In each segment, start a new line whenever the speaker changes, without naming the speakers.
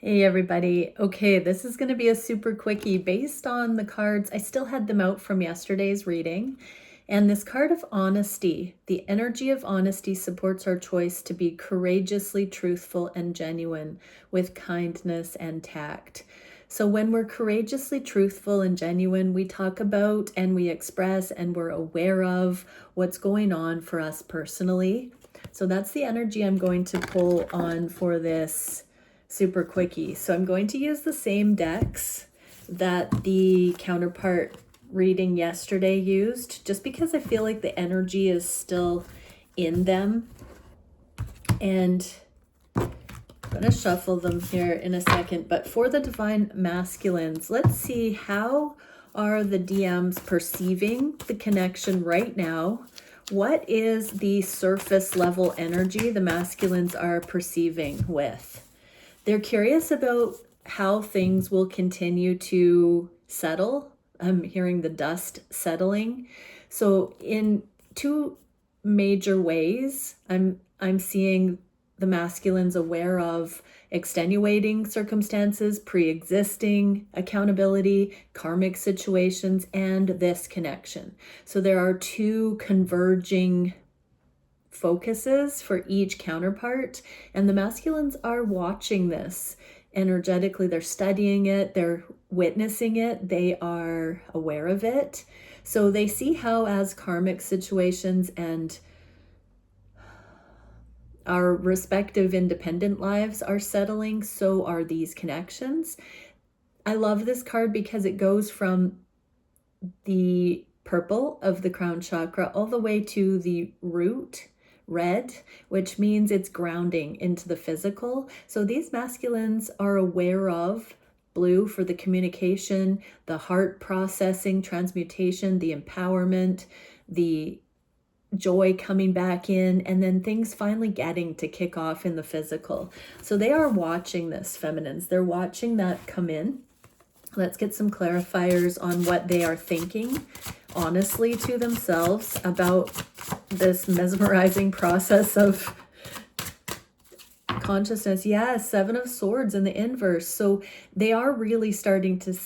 Hey everybody. Okay, this is going to be a super quickie based on the cards. I still had them out from yesterday's reading. And this card of honesty, the energy of honesty supports our choice to be courageously truthful and genuine with kindness and tact. So when we're courageously truthful and genuine, we talk about and we express and we're aware of what's going on for us personally. So that's the energy I'm going to pull on for this super quickie. So I'm going to use the same decks that the counterpart reading yesterday used, just because I feel like the energy is still in them. And I'm going to shuffle them here in a second. But for the divine masculines, let's see, how are the DMs perceiving the connection right now? What is the surface level energy the masculines are perceiving with? They're curious about how things will continue to settle. I'm hearing the dust settling. So in two major ways, I'm seeing the masculines aware of extenuating circumstances, pre-existing accountability, karmic situations, and this connection. So there are two converging focuses for each counterpart, and the masculines are watching this energetically. They're studying it, they're witnessing it, they are aware of it. So they see how, as karmic situations and our respective independent lives are settling, so are these connections. I love this card because it goes from the purple of the crown chakra all the way to the root red, which means it's grounding into the physical. So these masculines are aware of blue for the communication, the heart processing, transmutation, the empowerment, the joy coming back in, and then things finally getting to kick off in the physical. So they are watching this, feminines. They're watching that come in. Let's get some clarifiers on what they are thinking honestly to themselves about this mesmerizing process of consciousness. Yeah, Seven of Swords in the inverse. So they are really starting to,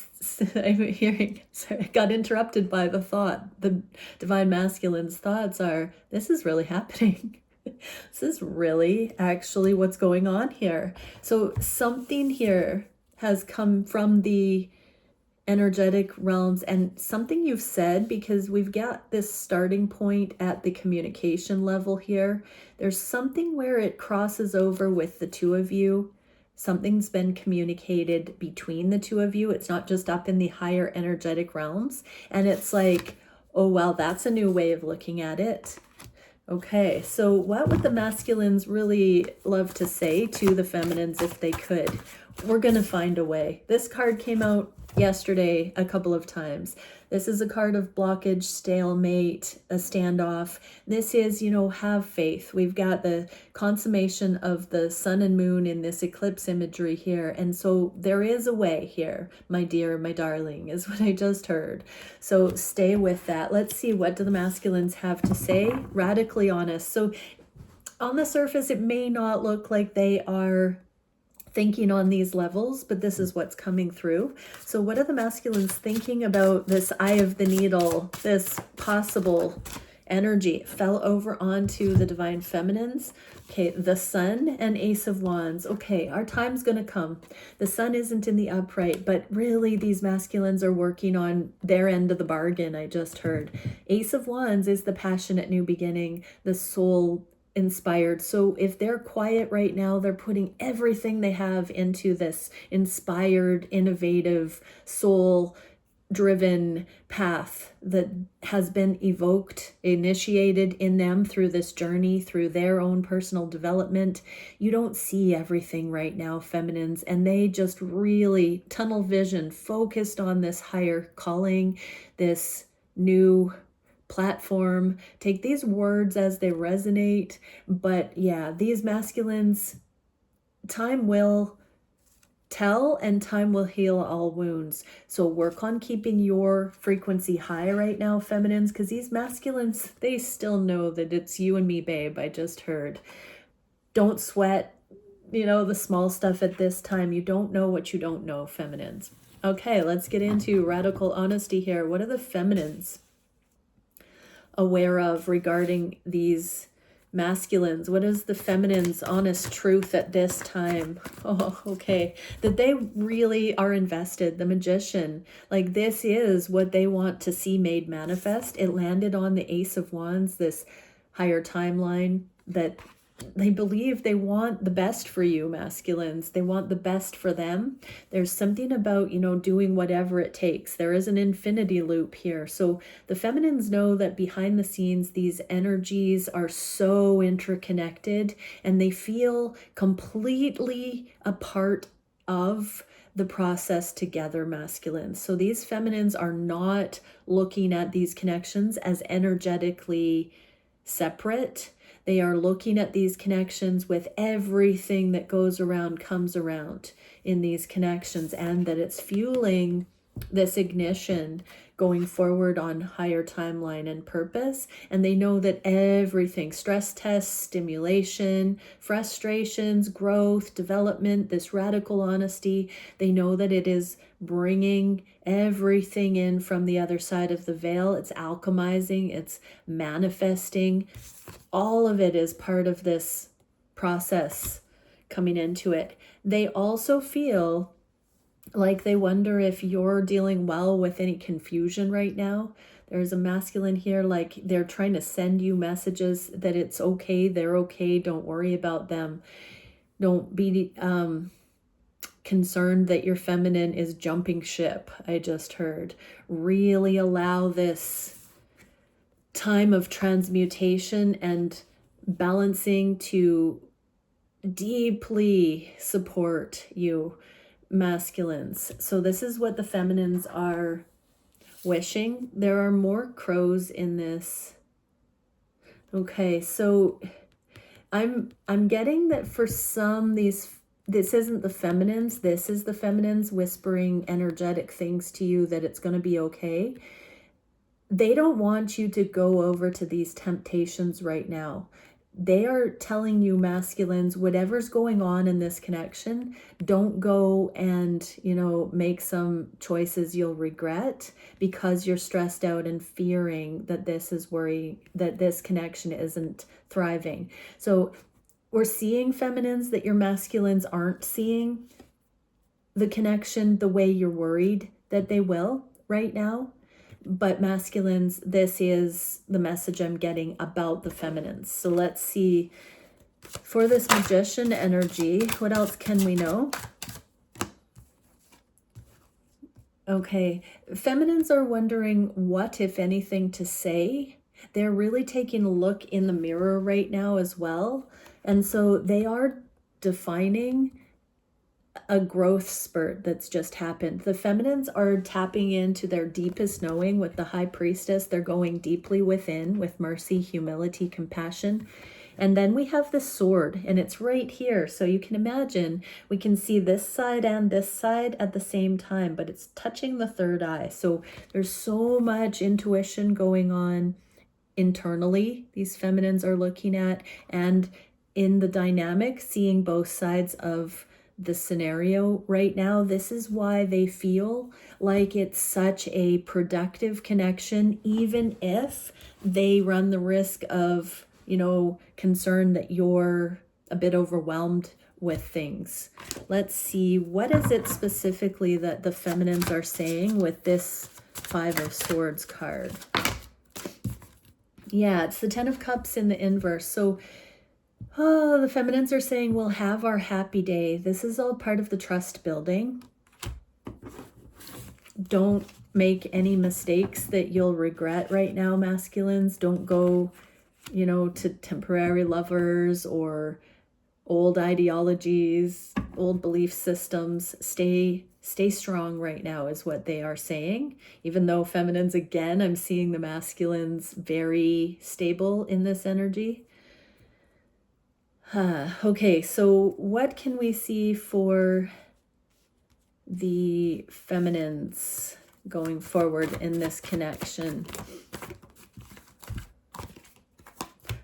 I'm hearing, sorry, I got interrupted by the thought. The divine masculine's thoughts are, this is really happening. This is really actually what's going on here. So something here has come from the energetic realms, and something you've said, because we've got this starting point at the communication level here. There's something where it crosses over with the two of you. Something's been communicated between the two of you. It's not just up in the higher energetic realms. And it's like, oh, well, that's a new way of looking at it. Okay, so what would the masculines really love to say to the feminines if they could? We're going to find a way. This card came out yesterday a couple of times. This is a card of blockage, stalemate, a standoff. This is, have faith. We've got the consummation of the sun and moon in this eclipse imagery here. And so there is a way here, my dear, my darling, is what I just heard. So stay with that. Let's see, what do the masculines have to say? Radically honest. So on the surface, it may not look like they are thinking on these levels, but this is what's coming through. So what are the masculines thinking about this eye of the needle, this possible energy? It fell over onto the divine feminines. Okay, the sun and Ace of Wands. Okay, our time's going to come. The sun isn't in the upright, but really these masculines are working on their end of the bargain, I just heard. Ace of Wands is the passionate new beginning, the soul inspired. So if they're quiet right now, they're putting everything they have into this inspired, innovative, soul driven path that has been evoked, initiated in them through this journey, through their own personal development. You don't see everything right now, feminines, and they just really tunnel vision, focused on this higher calling, this new platform. Take these words as they resonate. But yeah, these masculines, time will tell and time will heal all wounds. So work on keeping your frequency high right now, feminines, because these masculines, they still know that it's you and me, babe. I just heard. Don't sweat you know, the small stuff at this time. You don't know what you don't know, feminines. Okay, let's get into radical honesty here. What are the feminines aware of regarding these masculines? What is the feminine's honest truth at this time? Oh, okay. That they really are invested. The Magician, like, this is what they want to see made manifest. It landed on the Ace of Wands, this higher timeline, that they believe they want the best for you, masculines. They want the best for them. There's something about, you know, doing whatever it takes. There is an infinity loop here. So the feminines know that behind the scenes, these energies are so interconnected, and they feel completely a part of the process together, masculines. So these feminines are not looking at these connections as energetically separate. They are looking at these connections with everything that goes around comes around in these connections, and that it's fueling this ignition going forward on higher timeline and purpose. And they know that everything, stress tests, stimulation, frustrations, growth, development, this radical honesty, they know that it is bringing everything in from the other side of the veil. It's alchemizing, it's manifesting. All of it is part of this process coming into it. They also feel like they wonder if you're dealing well with any confusion right now. There's a masculine here, like they're trying to send you messages that it's okay, they're okay, don't worry about them. Don't be concerned that your feminine is jumping ship, I just heard. Really allow this time of transmutation and balancing to deeply support you, masculines. So this is what the feminines are wishing. There are more crows in this. Okay, so I'm getting that for some, this isn't the feminines, this is the feminines whispering energetic things to you that it's going to be okay. They don't want you to go over to these temptations right now. They are telling you, masculines, whatever's going on in this connection, don't go and, you know, make some choices you'll regret because you're stressed out and fearing that this is that this connection isn't thriving. So we're seeing, feminines, that your masculines aren't seeing the connection the way you're worried that they will right now. But masculines, this is the message I'm getting about the feminines. So let's see, for this Magician energy, what else can we know? Okay, feminines are wondering what, if anything, to say. They're really taking a look in the mirror right now as well. And so they are defining a growth spurt that's just happened. The feminines are tapping into their deepest knowing with the High Priestess. They're going deeply within with mercy, humility, compassion. And then we have the sword, and it's right here. So you can imagine we can see this side and this side at the same time, but it's touching the third eye. So there's so much intuition going on internally, these feminines are looking at, and in the dynamic, seeing both sides of the scenario right now. This is why they feel like it's such a productive connection, even if they run the risk of, you know, concern that you're a bit overwhelmed with things. Let's see, what is it specifically that the feminines are saying with this Five of Swords card? Yeah, it's the Ten of Cups in the inverse. So the feminines are saying we'll have our happy day. This is all part of the trust building. Don't make any mistakes that you'll regret right now, masculines. Don't go, you know, to temporary lovers or old ideologies, old belief systems. Stay strong right now is what they are saying. Even though feminines, again, I'm seeing the masculines very stable in this energy. Okay, so what can we see for the feminines going forward in this connection?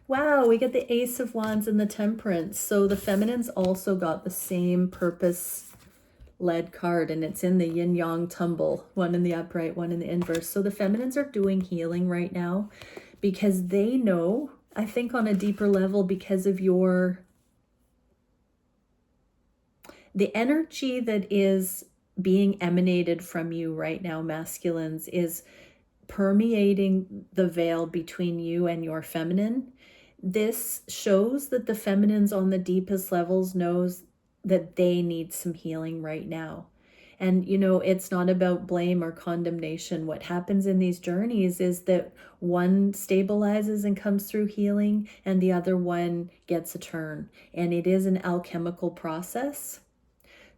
Wow, we get the Ace of Wands and the Temperance. So the feminines also got the same purpose-led card, and it's in the yin-yang tumble, one in the upright, one in the inverse. So the feminines are doing healing right now because they know, I think on a deeper level, because of the energy that is being emanated from you right now, masculines, is permeating the veil between you and your feminine. This shows that the feminines on the deepest levels knows that they need some healing right now. And, you know, it's not about blame or condemnation. What happens in these journeys is that one stabilizes and comes through healing, and the other one gets a turn. And it is an alchemical process.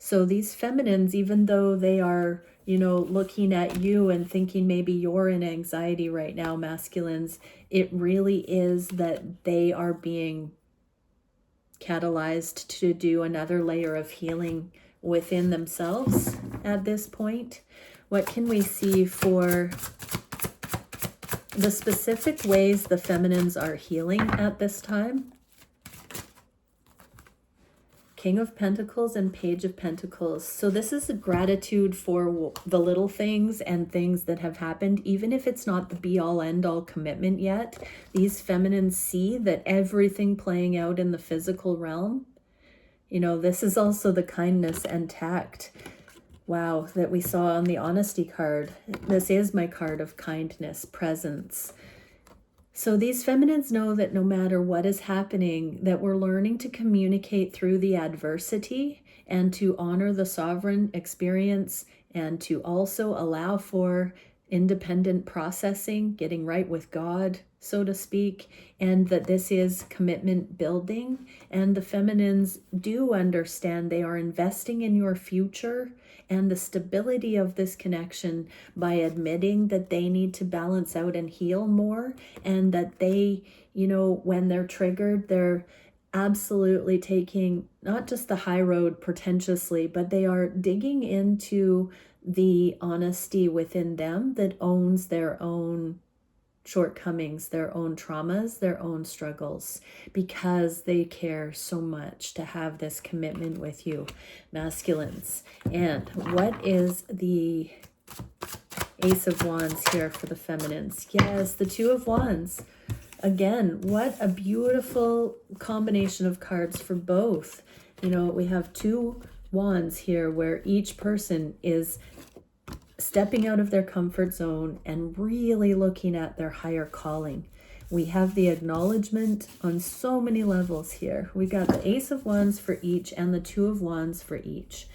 So these feminines, even though they are, you know, looking at you and thinking maybe you're in anxiety right now, masculines, it really is that they are being catalyzed to do another layer of healing within themselves at this point. What can we see for the specific ways the feminines are healing at this time? King of Pentacles and Page of Pentacles. So this is a gratitude for the little things and things that have happened, even if it's not the be-all end-all commitment yet. These feminines see that everything playing out in the physical realm, you know, this is also the kindness and tact, wow, that we saw on the honesty card. This is my card of kindness, presence. So these feminines know that no matter what is happening, that we're learning to communicate through the adversity and to honor the sovereign experience and to also allow for independent processing, getting right with God, so to speak, and that this is commitment building. And the feminines do understand they are investing in your future and the stability of this connection by admitting that they need to balance out and heal more, and that they, you know, when they're triggered, they're absolutely taking not just the high road pretentiously, but they are digging into the honesty within them that owns their own shortcomings, their own traumas, their own struggles, because they care so much to have this commitment with you, masculines. And what is the Ace of Wands here for the feminines? Yes, the Two of Wands. Again, what a beautiful combination of cards for both. You know, we have two wands here where each person is stepping out of their comfort zone and really looking at their higher calling. We have the acknowledgement on so many levels here. We got the Ace of Wands for each and the Two of Wands for each.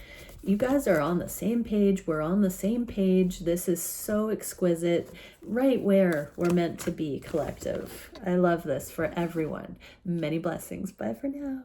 You guys are on the same page. We're on the same page. This is so exquisite, right where we're meant to be, collective. I love this for everyone. Many blessings. Bye for now.